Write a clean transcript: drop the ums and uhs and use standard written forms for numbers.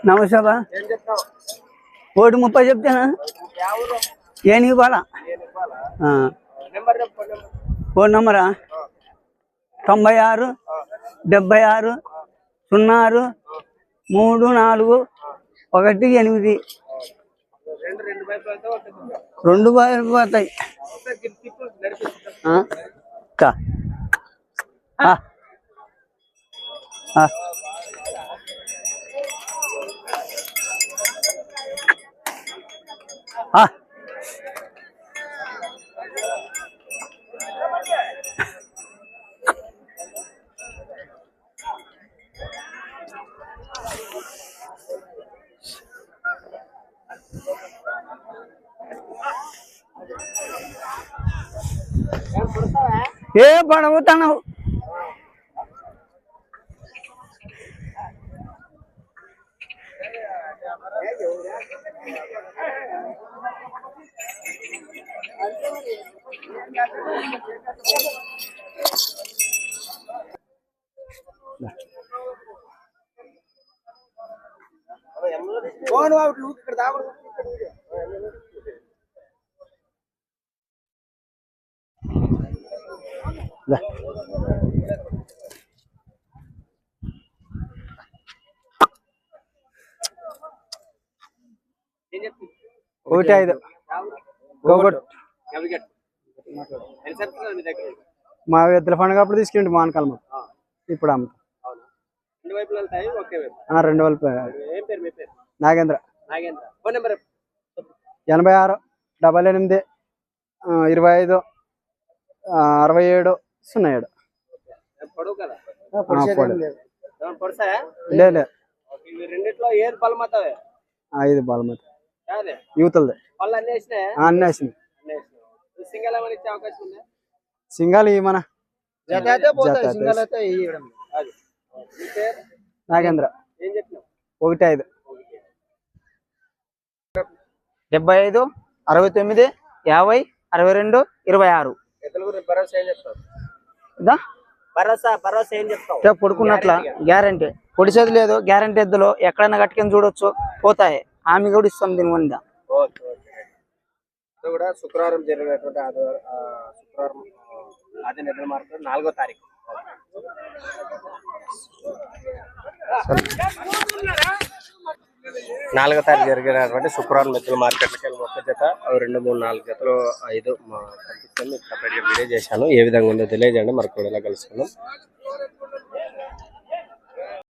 నమస్తే బా. 1:30 చెప్తానా ఏనికి బాలా. ఫోన్ నంబరా 96 76 06 34 18. 2 బైకులు పోతాయి. ఏ పడవుతావు ఇక్కడ దాకా 1:5 మా ఎద్దుల పండుగ అప్పుడు తీసుకుంటే మానకాలం ఇప్పుడు అమ్ముతాం. 2 వైపు నాగేంద్ర 86 88 25 67 07. ఐదు బాలమతి యూతలదే అన్నీ సింగాలు మన నాగేంద్ర 1:5 75 69 50 62 26. పడుకున్నట్ల గ్యారంటీ పొడిసేది లేదు. గ్యారంటీ ఎద్దులు ఎక్కడైనా కట్టుకొని చూడొచ్చు, పోతాయి. ఆమె కూడా ఇస్తాం దీని వంద. శుక్రవారం జరిగినటువంటి శుక్రవారం ఆది నిద్ర మార్కెట్ 4వ తారీఖు 4వ తారీఖు జరిగినటువంటి శుక్రవారం మెత్తల మార్కెట్లకి ఒక్క జత 2 3 4 జతలు 5 కనిపిస్తుంది. సపరేట్గా వీడియో చేశాను. ఏ విధంగా ఉందో తెలియజేయండి. మరొక వీడియోలో కలుసుకుందాం.